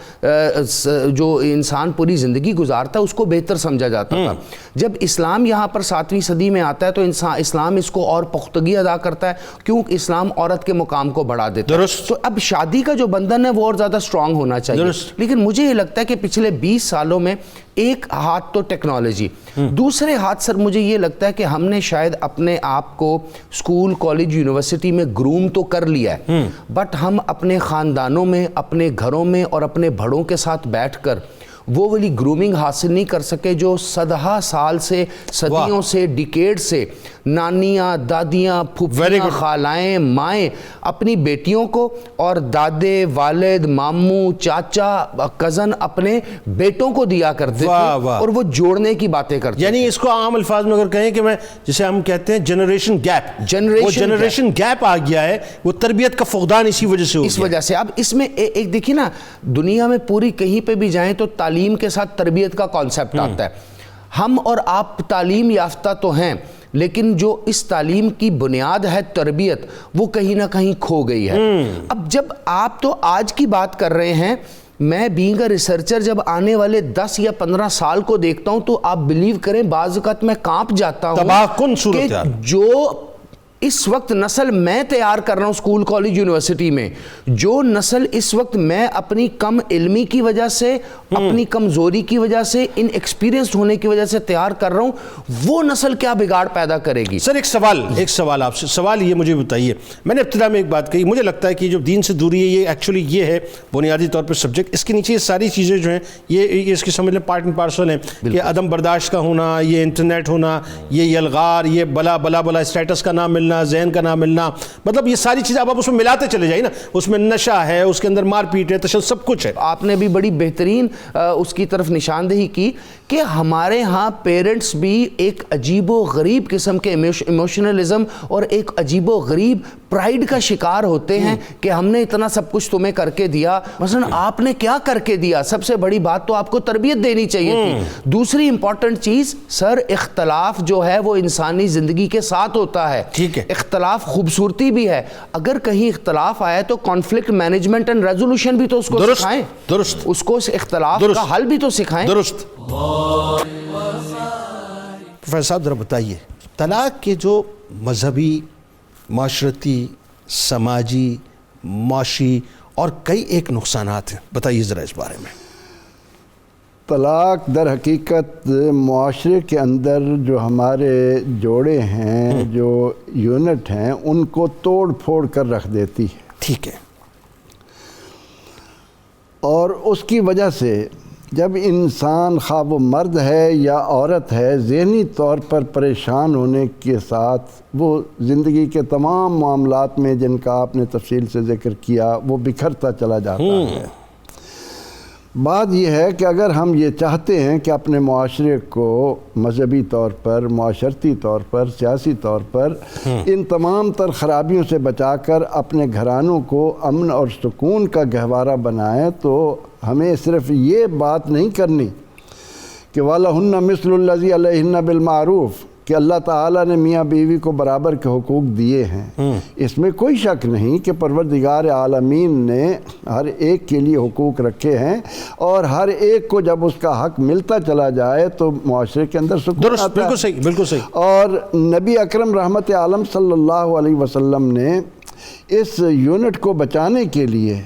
جو انسان پوری زندگی گزارتا ہے, اس کو بہتر سمجھا جاتا تھا. جب اسلام یہاں پر 7ویں صدی میں آتا ہے تو اسلام اس کو اور پختگی ادا کرتا ہے, کیونکہ اسلام عورت کے مقام کو بڑھا دیتا ہے. تو اب شادی کا جو بندھن ہے وہ اور زیادہ اسٹرانگ ہونا چاہیے. لیکن مجھے یہ لگتا ہے کہ پچھلے 20 سالوں میں ایک ہاتھ تو ٹیکنالوجی, دوسرے ہاتھ سر مجھے یہ لگتا ہے کہ ہم نے شاید اپنے آپ کو اسکول, کالج, یونیورسٹی میں گروم تو کر لیا ہے, بٹ ہم اپنے خاندانوں میں, اپنے گھروں میں اور اپنے بڑوں کے ساتھ بیٹھ کر وہ والی گرومنگ حاصل نہیں کر سکے جو صدہا سال سے, صدیوں سے, ڈیکیڈ سے نانیاں، دادیاں، پھوپھیاں، خالائیں، مائیں اپنی بیٹیوں کو اور دادے، والد، ماموں، چاچا، کزن اپنے بیٹوں کو دیا کرتے تھے اور وہ جوڑنے کی باتیں کرتے تھے. یعنی اس کو عام الفاظ میں اگر کہیں کہ میں جسے ہم کہتے ہیں جنریشن گیپ، وہ جنریشن گیپ آ گیا ہے، وہ تربیت کا فقدان اسی وجہ سے ہو گیا. اس وجہ سے اب اس میں ایک دیکھیے نا، دنیا میں پوری کہیں پہ بھی جائیں تو تعلیم کے ساتھ تربیت کا کانسیپٹ آتا ہے. ہم اور آپ تعلیم یافتہ تو ہیں، لیکن جو اس تعلیم کی بنیاد ہے تربیت، وہ کہیں نہ کہیں کھو گئی ہے. اب جب آپ تو آج کی بات کر رہے ہیں، میں بینگ اے ریسرچر جب آنے والے 10 یا 15 سال کو دیکھتا ہوں تو آپ بلیو کریں بعض اوقات میں کانپ جاتا ہوں تباہ کن کہ صورتحال جو اس وقت نسل میں تیار کر رہا ہوں اسکول، کالج، یونیورسٹی میں، جو نسل اس وقت میں اپنی کم علمی کی وجہ سے، اپنی کمزوری کی وجہ سے، ان ایکسپیرینسڈ ہونے کی وجہ سے تیار کر رہا ہوں، وہ نسل کیا بگاڑ پیدا کرے گی؟ سر ایک سوال آپ سے، سوال یہ مجھے بتائیے، میں نے ابتدا میں ایک بات کہی، مجھے لگتا ہے کہ جو دین سے دوری ہے یہ ایکچولی یہ ہے بنیادی طور پر سبجیکٹ، اس کے نیچے یہ ساری چیزیں جو ہیں یہ اس کی سمجھ لیں پارٹ اینڈ پارسل ہیں، کہ عدم برداشت کا ہونا، یہ انٹرنیٹ ہونا، یہ یلغار، یہ بلا بلا بلا اسٹیٹس کا نام ملنا، ذہن کا نام ملنا، مطلب یہ ساری چیزیں اب آپ اس میں ملاتے چلے جائیں نا، اس میں نشہ ہے، اس کے اندر مار پیٹ ہے، تشدد، سب کچھ ہے. آپ نے بھی بڑی بہترین اس کی طرف نشاندہی کی کہ ہمارے ہاں پیرنٹس بھی ایک عجیب و غریب قسم کے ایموشنلزم اور ایک عجیب و غریب پرائیڈ کا شکار ہوتے ہیں کہ ہم نے اتنا سب کچھ تمہیں کر کے دیا. مثلا آپ نے کیا کر کے دیا؟ سب سے بڑی بات تو آپ کو تربیت دینی چاہیے تھی. دوسری امپورٹنٹ چیز سر، اختلاف جو ہے وہ انسانی زندگی کے ساتھ ہوتا ہے. ٹھیک ہے، اختلاف خوبصورتی بھی ہے. اگر کہیں اختلاف آیا تو کانفلکٹ مینجمنٹ اینڈ ریزولوشن بھی تو اس کو سکھائیں، درست، اس کو اختلاف کا حل بھی تو سکھائیں. درست. پروفیسر صاحب ذرا بتائیے، طلاق کے جو مذہبی، معاشرتی، سماجی، معاشی اور کئی ایک نقصانات ہیں، بتائیے ذرا اس بارے میں. طلاق در حقیقت معاشرے کے اندر جو ہمارے جوڑے ہیں، جو یونٹ ہیں، ان کو توڑ پھوڑ کر رکھ دیتی ہے. ٹھیک ہے. اور اس کی وجہ سے جب انسان خواہ وہ مرد ہے یا عورت ہے، ذہنی طور پر پریشان ہونے کے ساتھ وہ زندگی کے تمام معاملات میں جن کا آپ نے تفصیل سے ذکر کیا وہ بکھرتا چلا جاتا ہے. بات یہ ہے کہ اگر ہم یہ چاہتے ہیں کہ اپنے معاشرے کو مذہبی طور پر، معاشرتی طور پر، سیاسی طور پر ان تمام تر خرابیوں سے بچا کر اپنے گھرانوں کو امن اور سکون کا گہوارہ بنائیں، تو ہمیں صرف یہ بات نہیں کرنی کہ وَلَهُنَّ مِثْلُ الَّذِي عَلَيْهِنَّ بِالْمَعْرُوفِ کہ اللہ تعالیٰ نے میاں بیوی کو برابر کے حقوق دیے ہیں. اس میں کوئی شک نہیں کہ پروردگار عالمین نے ہر ایک کے لیے حقوق رکھے ہیں، اور ہر ایک کو جب اس کا حق ملتا چلا جائے تو معاشرے کے اندر سکون آتا ہے. بالکل صحیح، بالکل صحیح. اور نبی اکرم رحمت عالم صلی اللہ علیہ وسلم نے اس یونٹ کو بچانے کے لیے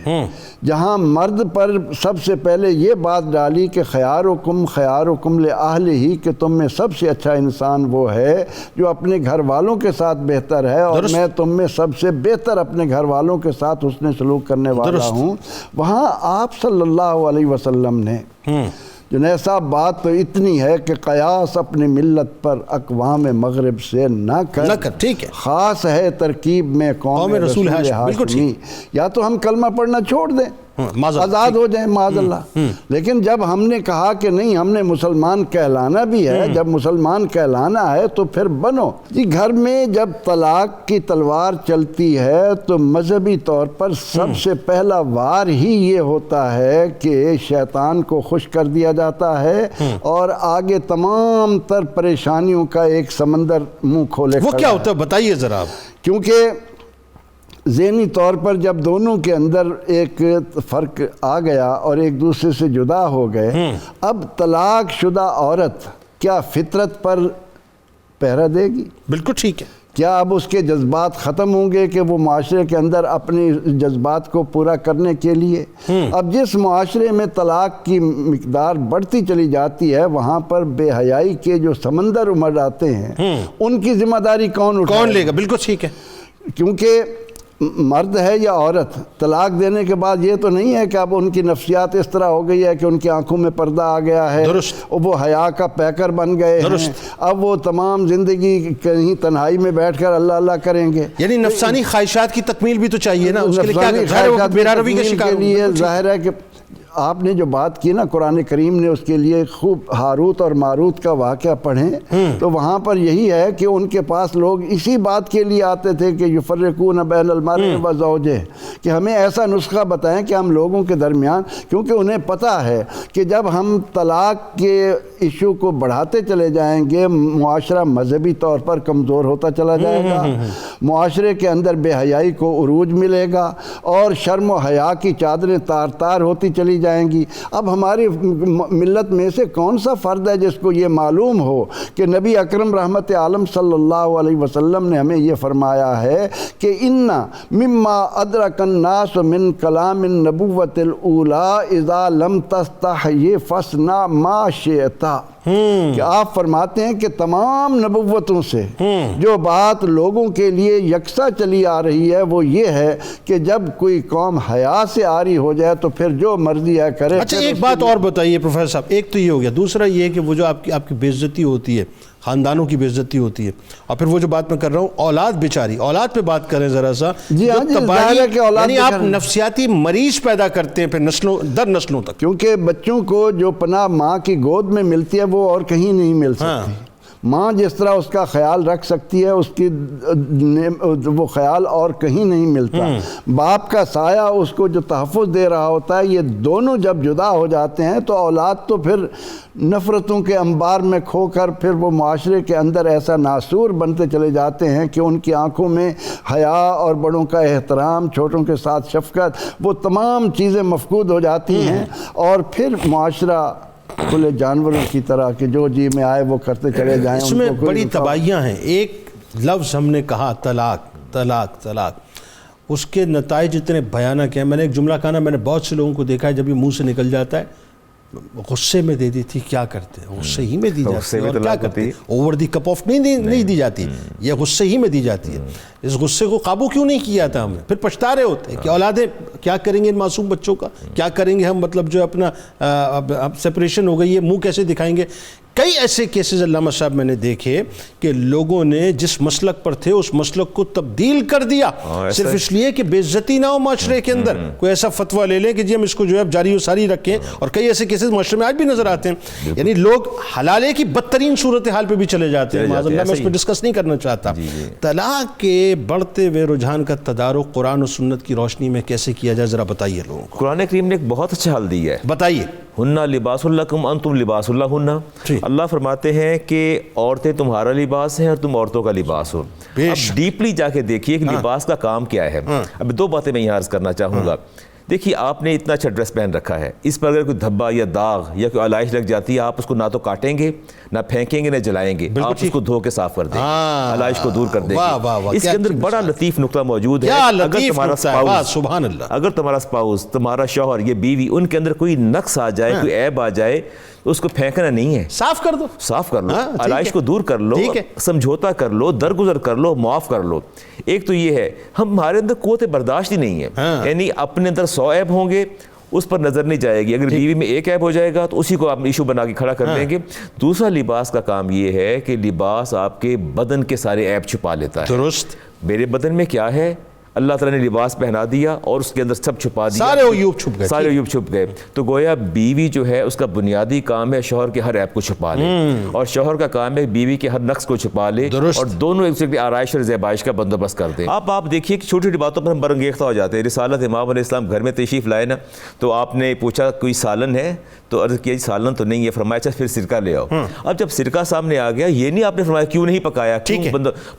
جہاں مرد پر سب سے پہلے یہ بات ڈالی کہ خیارکم لأہلہ، کہ تم میں سب سے اچھا انسان وہ ہے جو اپنے گھر والوں کے ساتھ بہتر ہے، اور میں تم میں سب سے بہتر اپنے گھر والوں کے ساتھ حسن سلوک کرنے والا ہوں. وہاں آپ صلی اللہ علیہ وسلم نے جنید صاحب بات تو اتنی ہے کہ قیاس اپنی ملت پر اقوام مغرب سے نہ کر. ٹھیک ہے. خاص ہے ترکیب میں قوم رسول ہاشمی. یا تو ہم کلمہ پڑھنا چھوڑ دیں، آزاد ہو جائیں معاذ اللہ. لیکن جب ہم نے کہا کہ نہیں، ہم نے مسلمان کہلانا بھی ہے، جب مسلمان کہلانا ہے تو پھر بنو. گھر میں جب طلاق کی تلوار چلتی ہے تو مذہبی طور پر سب سے پہلا وار ہی یہ ہوتا ہے کہ شیطان کو خوش کر دیا جاتا ہے، اور آگے تمام تر پریشانیوں کا ایک سمندر منہ کھولے. وہ کیا ہوتا ہے بتائیے ذرا آپ. کیونکہ ذہنی طور پر جب دونوں کے اندر ایک فرق آ گیا اور ایک دوسرے سے جدا ہو گئے، اب طلاق شدہ عورت کیا فطرت پر پہرا دے گی؟ بالکل ٹھیک ہے. کیا اب اس کے جذبات ختم ہوں گے کہ وہ معاشرے کے اندر اپنے جذبات کو پورا کرنے کے لیے؟ اب جس معاشرے میں طلاق کی مقدار بڑھتی چلی جاتی ہے، وہاں پر بے حیائی کے جو سمندر امڑ آتے ہیں، ان کی ذمہ داری کون لے گا؟ بالکل ٹھیک ہے. کیونکہ مرد ہے یا عورت، طلاق دینے کے بعد یہ تو نہیں ہے کہ اب ان کی نفسیات اس طرح ہو گئی ہے کہ ان کی آنکھوں میں پردہ آ گیا ہے، وہ حیا کا پیکر بن گئے ہیں، اب وہ تمام زندگی کہیں تنہائی میں بیٹھ کر اللہ اللہ کریں گے. یعنی نفسانی خواہشات کی تکمیل بھی تو چاہیے نا، اس کے لیے نفسانی کیا خواہشات بے روی کے شکار کے لیے ظاہر ہے کہ آپ نے جو بات کی نا، قرآن کریم نے اس کے لیے خوب ہاروت اور ماروت کا واقعہ پڑھیں تو وہاں پر یہی ہے کہ ان کے پاس لوگ اسی بات کے لیے آتے تھے کہ یفرقون بین المرء و زوجہ، کہ ہمیں ایسا نسخہ بتائیں کہ ہم لوگوں کے درمیان، کیونکہ انہیں پتہ ہے کہ جب ہم طلاق کے ایشو کو بڑھاتے چلے جائیں گے معاشرہ مذہبی طور پر کمزور ہوتا چلا جائے گا، معاشرے کے اندر بے حیائی کو عروج ملے گا اور شرم و حیا کی چادریں تار تار ہوتی چلی جائیں گی. اب ہماری ملت میں سے کون سا فرد ہے جس کو یہ معلوم ہو کہ نبی اکرم رحمت عالم صلی اللہ علیہ وسلم نے ہمیں یہ فرمایا ہے کہ ان مما ادرک الناس من کلام النبوت الاولی اذا لم تستحی فاصنع ما شئت، کہ آپ فرماتے ہیں کہ تمام نبوتوں سے جو بات لوگوں کے لیے یکساں چلی آ رہی ہے وہ یہ ہے کہ جب کوئی قوم حیا سے عاری ہو جائے تو پھر جو مرضی ہے کرے. اچھا ایک بات اور بتائیے پروفیسر صاحب، ایک تو یہ ہو گیا، دوسرا یہ کہ وہ جو آپ کی بے عزتی ہوتی ہے، خاندانوں کی بے عزتی ہوتی ہے، اور پھر وہ جو بات میں کر رہا ہوں اولاد بیچاری، اولاد پہ بات کریں ذرا سا. جی ہاں، یعنی آپ نفسیاتی مریض پیدا کرتے ہیں پھر نسلوں در نسلوں تک، کیونکہ بچوں کو جو پناہ ماں کی گود میں ملتی ہے وہ اور کہیں نہیں مل سکتی. ماں جس طرح اس کا خیال رکھ سکتی ہے اس کی وہ خیال اور کہیں نہیں ملتا. باپ کا سایہ اس کو جو تحفظ دے رہا ہوتا ہے، یہ دونوں جب جدا ہو جاتے ہیں تو اولاد تو پھر نفرتوں کے انبار میں کھو کر پھر وہ معاشرے کے اندر ایسا ناسور بنتے چلے جاتے ہیں کہ ان کی آنکھوں میں حیا اور بڑوں کا احترام، چھوٹوں کے ساتھ شفقت، وہ تمام چیزیں مفقود ہو جاتی ہیں اور پھر معاشرہ کھلے جانوروں کی طرح کہ جو جی میں آئے وہ کرتے چلے جائیں. اس میں بڑی تباہیاں ہیں. ایک لفظ ہم نے کہا طلاق طلاق طلاق، اس کے نتائج اتنے بھیانک ہیں. میں نے ایک جملہ کہا نا، میں نے بہت سے لوگوں کو دیکھا ہے جب یہ منہ سے نکل جاتا ہے غصے میں دے دی تھی، کیا کرتے ہیں غصے ہی میں دی جاتی ہے، اور کیا کرتے ہیں اوور دی کپ آف نہیں دی جاتی، یہ غصے ہی میں دی جاتی ہے. اس غصے کو قابو کیوں نہیں کیا تھا ہم نے؟ پھر پچھتا رہے ہوتے ہیں کہ اولادیں کیا کریں گے ان معصوم بچوں کا، کیا کریں گے ہم، مطلب جو اپنا سپریشن ہو گئی ہے منہ کیسے دکھائیں گے. کئی ایسے کیسز علامہ صاحب میں نے دیکھے کہ لوگوں نے جس مسلک پر تھے اس مسلک کو تبدیل کر دیا صرف اس لیے کہ بے عزتی نہ ہو معاشرے کے اندر. کوئی ایسا فتویٰ لے لیں کہ جی ہم اس کو جو ہے جاری و ساری رکھیں، اور کئی ایسے کیسز معاشرے میں آج بھی نظر آتے ہیں. یعنی لوگ حلالے کی بدترین صورتحال پہ بھی چلے جاتے ہیں. معاذ اللہ، میں اس پہ ڈسکس نہیں کرنا چاہتا. طلاق کے بڑھتے ہوئے رجحان کا تدارک قرآن و سنت کی روشنی میں کیسے کیا جائے، ذرا بتائیے لوگوں کو. قرآن کریم نے ایک بہت اچھا حل دیا ہے، بتائیے. ہن لباس لکم انتم لباس لہن. اللہ فرماتے ہیں کہ عورتیں تمہارا لباس ہیں اور تم عورتوں کا لباس ہو. اب ڈیپلی جا کے دیکھیے کہ لباس کا کام کیا ہے. اب دو باتیں میں یہاں عرض کرنا چاہوں گا. دیکھیے آپ نے اتنا اچھا ڈریس پہن رکھا ہے، اس پر اگر کوئی دھبا یا داغ یا کوئی علائش لگ جاتی ہے، آپ اس کو نہ تو کاٹیں گے، نہ پھینکیں گے، نہ جلائیں گے، آپ اس کو دھو کے صاف کر دیں گے، علائش کو دور کر دیں گے. اس کے اندر بڑا لطیف نقطہ موجود ہے. اگر تمہارا اسپاؤس، تمہارا شوہر، یہ بیوی، ان کے اندر کوئی نقص آ جائے، کوئی عیب آ جائے، اس کو پھینکنا نہیں ہے، صاف کر دو، صاف کر لو، علائش کو دور کر لو، سمجھوتا کر لو، درگزر کر لو، معاف کر لو. ایک تو یہ ہے ہمارے اندر قوت برداشت ہی نہیں ہے. یعنی اپنے اندر 100 عیب ہوں گے، اس پر نظر نہیں جائے گی. اگر بیوی میں ایک عیب ہو جائے گا تو اسی کو آپ ایشو بنا کے کھڑا کر دیں گے. دوسرا لباس کا کام یہ ہے کہ لباس آپ کے بدن کے سارے عیب چھپا لیتا ہے. درست. میرے بدن میں کیا ہے، اللہ تعالیٰ نے لباس پہنا دیا اور اس کے اندر سب چھپا دیا، سارے عیوب چھپ گئے، سارے عیوب چھپ گئے. تو گویا بیوی جو ہے اس کا بنیادی کام ہے شوہر کے ہر عیب کو چھپا لے، اور شوہر کا کام ہے بیوی کے ہر نقص کو چھپا لے، اور دونوں ایک دوسرے کی آرائش اور زیبائش کا بندوبست کر دیں. آپ دیکھیے کہ چھوٹی چھوٹی باتوں پر ہم برانگیختہ ہو جاتے ہیں. رسالت امام علیہ السلام گھر میں تشریف لائے نا، تو آپ نے پوچھا کوئی سالن ہے، تو عرض کیا سالن تو نہیں ہے. فرمایا اچھا پھر سرکہ لے آؤ. اب جب سرکہ سامنے آ گیا، یہ نہیں آپ نے فرمایا کیوں نہیں پکایا،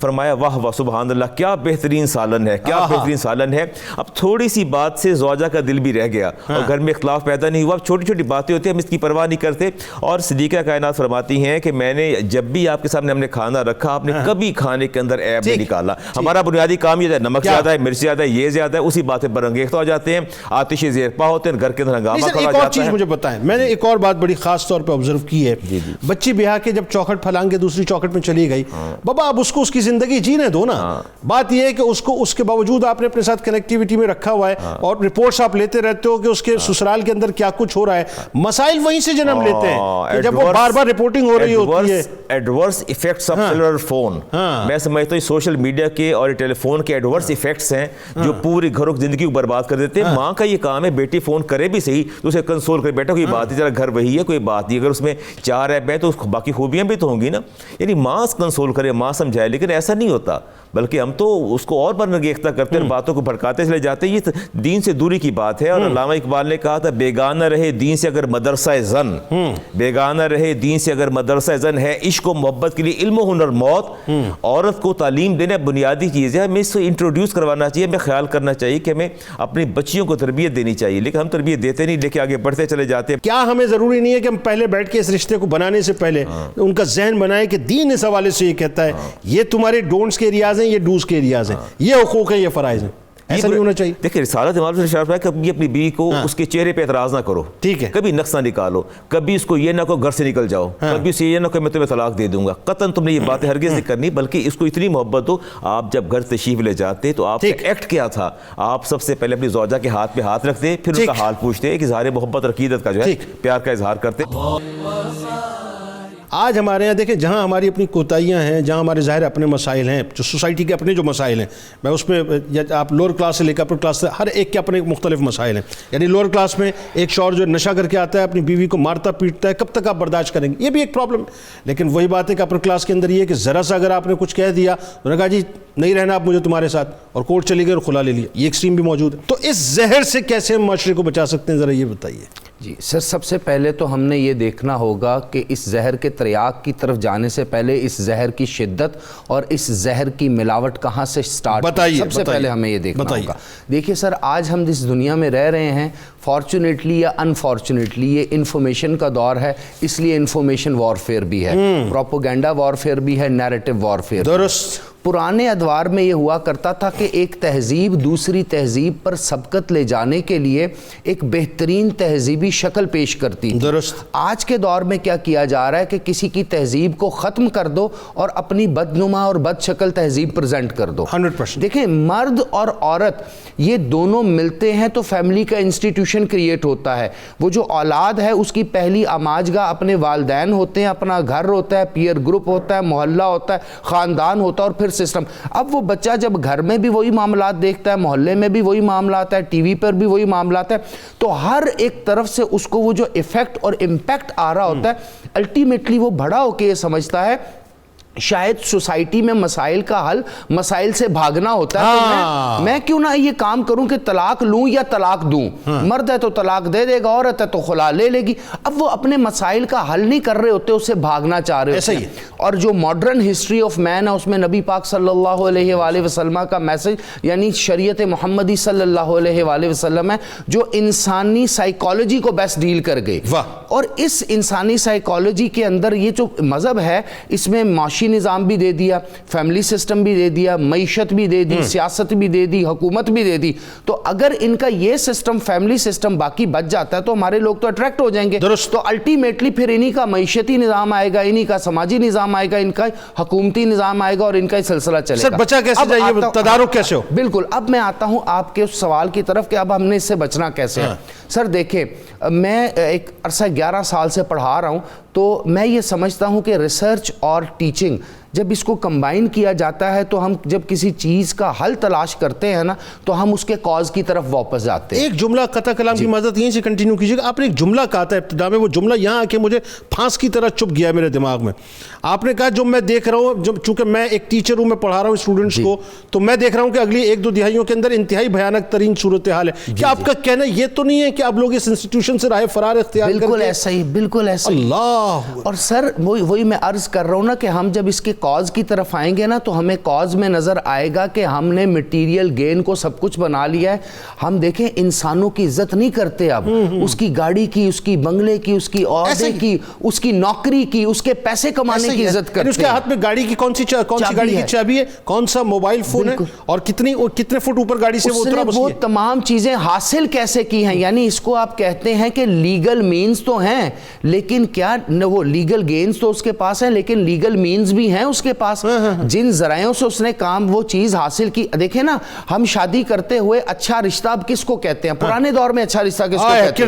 فرمایا واہ واہ سبحان اللہ، کیا بہترین سالن ہے، کیا بہترین سالن ہے. اب تھوڑی سی بات سے زوجہ کا دل بھی رہ گیا اور گھر میں اختلاف پیدا نہیں ہوا. اب چھوٹی چھوٹی باتیں ہوتی ہیں، ہم اس کی پرواہ نہیں کرتے. اور صدیقہ کائنات فرماتی ہیں کہ میں نے جب بھی آپ کے سامنے ہم نے کھانا رکھا، آپ نے کبھی کھانے کے اندر عیب نہیں نکالا. ہمارا بنیادی کام یہ ہے، نمک زیادہ ہے، مرچ زیادہ ہے، یہ زیادہ ہے، اسی باتیں برانگیختہ ہو جاتے ہیں، آتش زیرپا ہوتے ہیں، گھر کے اندر ہنگامہ کھڑا جاتا ہے. ایک اور چیز مجھے بتائیں، میں نے ایک اور بات بڑی خاص طور پہ آبزرو کی ہے. بچی بیاہ کے جب چوکھٹ پھلانگ کے دوسری چوکھٹ میں چلی گئی، بابا اب اس کو اس کی زندگی جینے دو نا. بات یہ ہے کہ اس کو اس کے باوجود باوجود آپ نے اپنے ساتھ کنیکٹیوٹی میں رکھا ہوا ہے اور رپورٹس آپ لیتے رہتے ہو کہ اس کے سسرال کے اندر کیا کچھ ہو رہا ہے. مسائل وہیں سے جنم لیتے ہیں کہ جب وہ بار بار رپورٹنگ ہو رہی ہوتی ہے. Adverse effects of cellular phone, میں سمجھتا ہوں سوشل میڈیا کے اور ٹیلی فون کے ایڈورس ایفیکٹس ہیں جو پوری گھروں کی زندگی کو برباد کر دیتے ہیں. ماں کا یہ کام ہے بیٹی فون کرے بھی صحیح تو اسے کنسول کرے, بیٹا کوئی بات نہیں, ذرا گھر وہی ہے, کوئی بات نہیں. اگر اس میں 4 ایپ ہیں تو باقی خوبیاں بھی تو ہوں گی نا. یعنی ماں کنسول کرے, ماں سمجھائے, لیکن ایسا نہیں ہوتا, بلکہ ہم تو اس کو اور برنگیختہ کرتے ہیں اور باتوں کو بھڑکاتے چلے جاتے ہیں. یہ دین سے دوری کی بات ہے. اور علامہ اقبال نے کہا تھا بیگانہ رہے دین سے اگر مدرسہ زن, بیگانہ رہے دین سے اگر مدرسہ زن ہے عشق و محبت کے لیے علم و ہنر موت. عورت کو تعلیم دینا بنیادی چیز ہے, ہمیں اس کو انٹروڈیوس کروانا چاہیے, ہمیں خیال کرنا چاہیے کہ ہمیں اپنی بچیوں کو تربیت دینی چاہیے, لیکن ہم تربیت دیتے نہیں, لے کے آگے بڑھتے چلے جاتے ہیں. کیا ہمیں ضروری نہیں ہے کہ ہم پہلے بیٹھ کے اس رشتے کو بنانے سے پہلے ان کا ذہن بنائیں کہ دین اس حوالے سے یہ کہتا ہے یہ تمہارے ڈونٹس کے ایریاز ہیں, یہ ڈوز کے ایریاز ہیں, یہ حقوق ہیں, یہ فرائض ہیں. ایسا نہیں ہونا چاہیے. دیکھیں رسالت امام سے اشارہ ہے کہ کبھی اپنی بیوی کو اس کے چہرے پہ اعتراض نہ کرو, ٹھیک ہے, کبھی نقص نہ نکالو, کبھی اس کو یہ نہ کہو گھر سے نکل جاؤ, کبھی اسے یہ نہ کہو میں تمہیں طلاق دے دوں گا. قطعاً تم نے یہ باتیں ہرگز نہیں کرنی, بلکہ اس کو اتنی محبت ہو. آپ جب گھر تشریف لے جاتے تو آپ کا ایکٹ کیا تھا, آپ سب سے پہلے اپنی زوجہ کے ہاتھ پہ ہاتھ رکھتے, پھر اس کا حال پوچھتے, ایک اظہار محبت اور عقیدت کا جو ہے پیار کا اظہار کرتے. آج ہمارے یہاں دیکھیں جہاں ہماری اپنی کوتاہیاں ہیں, جہاں ہمارے ظاہر اپنے مسائل ہیں, جو سوسائٹی کے اپنے جو مسائل ہیں, میں اس میں آپ لوور کلاس سے لے کر اپر کلاس سے ہر ایک کے اپنے مختلف مسائل ہیں. یعنی لوور کلاس میں ایک شوہر جو نشہ کر کے آتا ہے اپنی بیوی کو مارتا پیٹتا ہے, کب تک آپ برداشت کریں گے, یہ بھی ایک پرابلم ہے. لیکن وہی بات ہے کہ اپر کلاس کے اندر یہ ہے کہ ذرا سا اگر آپ نے کچھ کہہ دیا تو نے کہا جی نہیں رہنا آپ مجھے تمہارے ساتھ, اور کورٹ چلی گئی اور کھلا لے لیا. یہ ایکسٹریم بھی موجود ہے. تو اس زہر سے کیسے ہم معاشرے کو بچا سکتے ہیں, ذرا یہ بتائیے. جی سر, سب سے پہلے تو ہم نے یہ دیکھنا ہوگا کہ اس زہر کے تریاق کی طرف جانے سے پہلے اس زہر کی شدت اور اس زہر کی ملاوٹ کہاں سے سٹارٹ, سب سے پہلے ہمیں یہ دیکھنا ہوگا. دیکھیے سر, آج ہم جس دنیا میں رہ رہے ہیں, فارچونیٹلی یا انفارچونیٹلی یہ انفارمیشن کا دور ہے, اس لیے انفارمیشن وارفیئر بھی ہے, پروپیگنڈا وارفیئر بھی ہے, نیریٹو وارفیئر. درست. پرانے ادوار میں یہ ہوا کرتا تھا کہ ایک تہذیب دوسری تہذیب پر سبقت لے جانے کے لیے ایک بہترین تہذیبی شکل پیش کرتی. درست. آج کے دور میں کیا کیا جا رہا ہے کہ کسی کی تہذیب کو ختم کر دو اور اپنی بدنما اور بد شکل تہذیب پریزنٹ کر دو. 100%. دیکھیں مرد اور عورت یہ دونوں ملتے ہیں تو فیملی کا انسٹیٹیوشن کریٹ ہوتا ہے. وہ جو اولاد ہے اس کی پہلی آماجگاہ اپنے والدین ہوتے ہیں, اپنا گھر ہوتا ہے, پیئر گروپ ہوتا ہے, محلہ ہوتا ہے, خاندان ہوتا ہے, اور پھر سسٹم. اب وہ بچہ جب گھر میں بھی وہی معاملات دیکھتا ہے, محلے میں بھی وہی معاملات ہے, ٹی وی پر بھی وہی معاملات ہے, تو ہر ایک طرف سے اس کو وہ جو ایفیکٹ اور امپیکٹ آ رہا ہوتا ہے, الٹیمیٹلی وہ بڑا ہو کے یہ سمجھتا ہے شاید سوسائٹی میں مسائل کا حل مسائل سے بھاگنا ہوتا ہے. تو میں کیوں نہ یہ کام کروں کہ طلاق لوں یا طلاق دوں. مرد ہے تو طلاق دے دے گا, عورت ہے تو خلا لے لے گی. اب وہ اپنے مسائل کا حل نہیں کر رہے ہوتے, اسے بھاگنا چاہ رہے ہوتے ہیں. اور جو ماڈرن ہسٹری آف مین ہے اس میں نبی پاک صلی اللہ علیہ وآلہ وسلم کا میسج یعنی شریعت محمدی صلی اللہ علیہ وآلہ وسلم ہے جو انسانی سائیکالوجی کو بیسٹ ڈیل کر گئے. اور اس انسانی سائیکالوجی کے اندر یہ جو مذہب ہے اس میں معاشی نظام بھی دے دیا, فیملی سسٹم بھی دے دیا, معیشت بھی دے دی, سیاست بھی دے دی, حکومت بھی دے دی. تو اگر ان کا یہ سسٹم فیملی سسٹم باقی بچ جاتا ہے تو ہمارے لوگ تو اٹریکٹ ہو جائیں گے. درست. تو الٹیمیٹلی پھر انہی کا معیشتی نظام آئے گا, انہی کا سماجی نظام آئے گا, ان کا حکومتی نظام آئے گا اور ان کا سلسلہ چلے گا. سر بچا کیسے جائیے, تدارک کیسے ہو؟ بالکل. اب میں آتا ہوں آپ کے اس سوال کی طرف کہ اب ہم نے اس سے بچنا کیسے ہے. سر دیکھیں, میں ایک عرصہ 11 سال سے پڑھا رہا ہوں, تو میں یہ سمجھتا ہوں کہ ریسرچ اور ٹیچنگ جب اس کو کمبائن کیا جاتا ہے تو ہم جب کسی چیز کا حل تلاش کرتے ہیں نا تو ہم اس کے کاز کی طرف واپس جاتے ہیں. ایک جملہ قطع کلام کی معذرت یہیں سے کنٹینیو کیجیے گا. آپ نے ایک جملہ کہا تھا ابتدا میں, وہ جملہ یہاں آ کے مجھے پھانس کی طرح چپ گیا میرے دماغ میں. آپ نے کہا جو میں دیکھ رہا ہوں, چونکہ میں ایک ٹیچر ہوں, میں پڑھا رہا ہوں اسٹوڈنٹس کو, تو میں دیکھ رہا ہوں کہ اگلی 1-2 دہائیوں کے اندر انتہائی بھیانک ترین صورتحال ہے. کیا آپ کا کہنا یہ تو نہیں ہے کہ اب لوگ اس انسٹیٹیوشن سے راہ فرار اختیار کرتے ہیں؟ بالکل ایسا ہی, بالکل ایسا ہی. اللہ. اور سر وہی میں عرض کر رہا ہوں نا کہ ہم جب اس کے کاز کی طرف آئیں گے نا تو ہمیں کاز میں نظر آئے گا کہ ہم نے مٹیریل گین کو سب کچھ بنا لیا ہے. ہم دیکھیں انسانوں کی عزت نہیں کرتے اب, اس کی گاڑی کی, اس کی بنگلے کی, اس کی عہدے کی, اس کی نوکری کی, اس کے پیسے کمانے کی عزت کرتے ہیں. اس کے ہاتھ میں گاڑی کی کون سی گاڑی کی چابی ہے, کون سا موبائل فون ہے, اور کتنے فٹ اوپر گاڑی سے وہ اترا, بس وہ تمام چیزیں حاصل کیسے کی ہیں. یعنی اس کو آپ کہتے ہیں کہ لیگل مینز تو ہیں, لیکن کیا وہ لیگل گینز تو اس کے پاس ہیں, لیکن لیگل مینز بھی ہیں اس کے پاس, جن ذرائعوں سے اس نے کام وہ چیز حاصل کی. دیکھیں نا, ہم شادی کرتے ہوئے اچھا رشتہ اب کس کو کہتے ہیں؟ پرانے دور میں اچھا رشتہ کس کو کہتے ہیں؟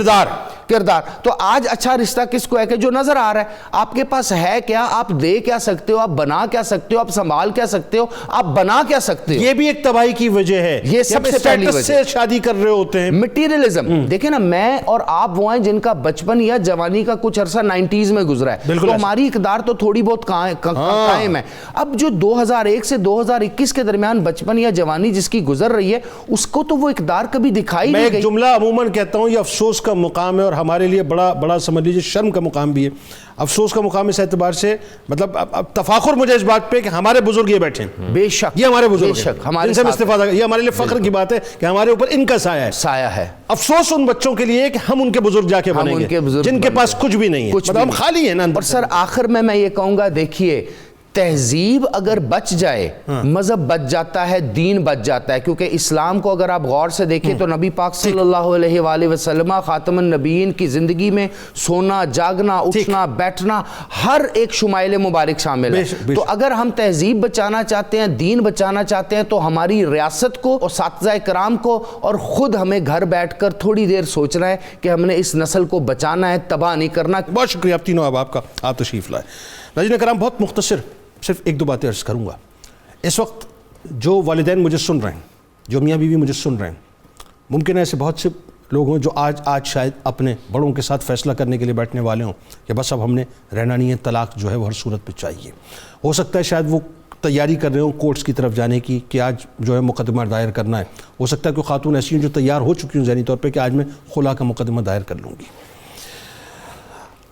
کردار. تو آج اچھا رشتہ کس کو ہے کہ جو نظر آ رہا ہے. آپ کے پاس ہے کیا, آپ دے کیا سکتے ہو, آپ بنا کیا سکتے ہو, آپ سنبھال کیا سکتے ہو, آپ بنا کیا سکتے ہو. یہ بھی ایک تباہی کی وجہ ہے, یہ سب سے پہلی وجہ سے شادی کر رہے ہوتے ہیں. مٹیریلزم. دیکھیں نا, میں اور آپ وہ ہیں جن کا بچپن یا جوانی کا کچھ عرصہ 90s میں گزرا ہے, تو ہماری اقدار تو تھوڑی بہت قائم ہے. اب جو 2001 سے 2021 کے درمیان بچپن یا جوانی جس کی گزر رہی ہے, اس کو تو وہ اقدار کبھی دکھائی نہیں گئی. میں ایک جملہ عموماً کہتا ہوں, یہ افسوس کا مقام ہے اور ہمارے لیے بڑا سمجھ لیجیے شرم کا مقام بھی ہے. افسوس کا مقام اس اعتبار سے, مطلب تفاخر مجھے اس بات پہ کہ ہمارے بزرگ یہ بیٹھے ہیں. بے شک, یہ ہمارے بزرگ ہیں, جن سے ہم استفادہ کریں. یہ ہمارے لیے فخر کی بات ہے کہ ہمارے اوپر ان کا سایہ ہے. افسوس ان بچوں کے لیے کہ ہم ان کے بزرگ جا کے بنیں گے جن کے پاس کچھ بھی نہیں ہے, مطلب ہم خالی ہیں نا. اور سر آخر میں یہ کہوں گا, دیکھیے تہذیب اگر بچ جائے, مذہب بچ جاتا ہے, دین بچ جاتا ہے. کیونکہ اسلام کو اگر آپ غور سے دیکھیں تو نبی پاک صلی اللہ علیہ وآلہ وسلم خاتم النبیین کی زندگی میں سونا, جاگنا, اٹھنا, بیٹھنا, ہر ایک شمائل مبارک شامل ہے. تو اگر ہم تہذیب بچانا چاہتے ہیں, دین بچانا چاہتے ہیں, تو ہماری ریاست کو, اساتذہ کرام کو اور خود ہمیں گھر بیٹھ کر تھوڑی دیر سوچنا ہے کہ ہم نے اس نسل کو بچانا ہے, تباہ نہیں کرنا. بہت شکریہ آپ تینوں آپ کا, آپ تشریف لائے. ناظرین کرام, بہت مختصر صرف 1-2 باتیں عرض کروں گا. اس وقت جو والدین مجھے سن رہے ہیں, جو میاں بیوی مجھے سن رہے ہیں, ممکن ہے ایسے بہت سے لوگ ہوں جو آج شاید اپنے بڑوں کے ساتھ فیصلہ کرنے کے لیے بیٹھنے والے ہوں کہ بس اب ہم نے رہنا نہیں ہے, طلاق جو ہے وہ ہر صورت پہ چاہیے. ہو سکتا ہے شاید وہ تیاری کر رہے ہوں کورٹس کی طرف جانے کی کہ آج جو ہے مقدمہ دائر کرنا ہے. ہو سکتا ہے کہ خاتون ایسی ہوں جو تیار ہو چکی ہوں ذہنی طور پہ کہ آج میں خلا کا مقدمہ دائر کر لوں گی.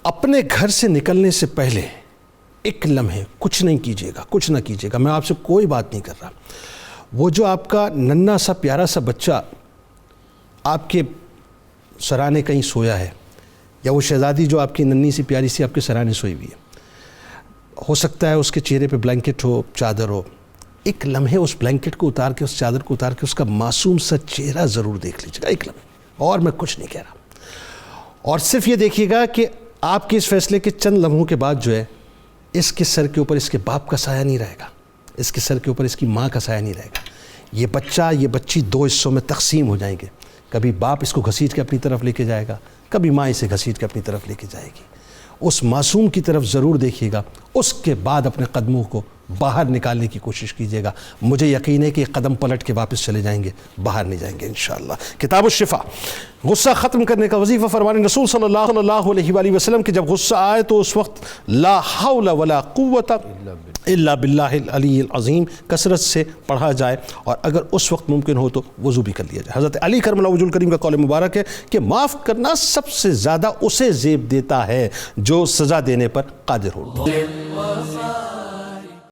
اپنے گھر سے نکلنے سے پہلے ایک لمحے کچھ نہیں کیجیے گا, کچھ نہ کیجیے گا. میں آپ سے کوئی بات نہیں کر رہا. وہ جو آپ کا ننھا سا پیارا سا بچہ آپ کے سرانے کہیں سویا ہے, یا وہ شہزادی جو آپ کی ننھی سی پیاری سی آپ کے سرانے سوئی ہوئی ہے, ہو سکتا ہے اس کے چہرے پہ بلینکٹ ہو, چادر ہو, ایک لمحے اس بلینکٹ کو اتار کے, اس چادر کو اتار کے اس کا معصوم سا چہرہ ضرور دیکھ لیجیے گا, ایک لمحے. اور میں کچھ نہیں کہہ رہا. اور صرف یہ دیکھیے گا کہ آپ کے اس فیصلے کے چند لمحوں کے بعد جو ہے اس کے سر کے اوپر اس کے باپ کا سایہ نہیں رہے گا, اس کے سر کے اوپر اس کی ماں کا سایہ نہیں رہے گا. یہ بچہ, یہ بچی 2 حصوں میں تقسیم ہو جائیں گے. کبھی باپ اس کو گھسیٹ کے اپنی طرف لے کے جائے گا, کبھی ماں اسے گھسیٹ کے اپنی طرف لے کے جائے گی. اس معصوم کی طرف ضرور دیکھیے گا, اس کے بعد اپنے قدموں کو باہر نکالنے کی کوشش کیجیے گا. مجھے یقین ہے کہ قدم پلٹ کے واپس چلے جائیں گے, باہر نہیں جائیں گے انشاءاللہ. کتاب الشفا, غصہ ختم کرنے کا وظیفہ فرمانے رسول صلی اللہ علیہ وآلہ وسلم کہ جب غصہ آئے تو اس وقت لا حول ولا قوت الا باللہ العلی العظیم کثرت سے پڑھا جائے, اور اگر اس وقت ممکن ہو تو وضو بھی کر لیا جائے. حضرت علی کرم اللہ وجہ الکریم کا قول مبارک ہے کہ معاف کرنا سب سے زیادہ اسے زیب دیتا ہے جو سزا دینے پر قادر ہو.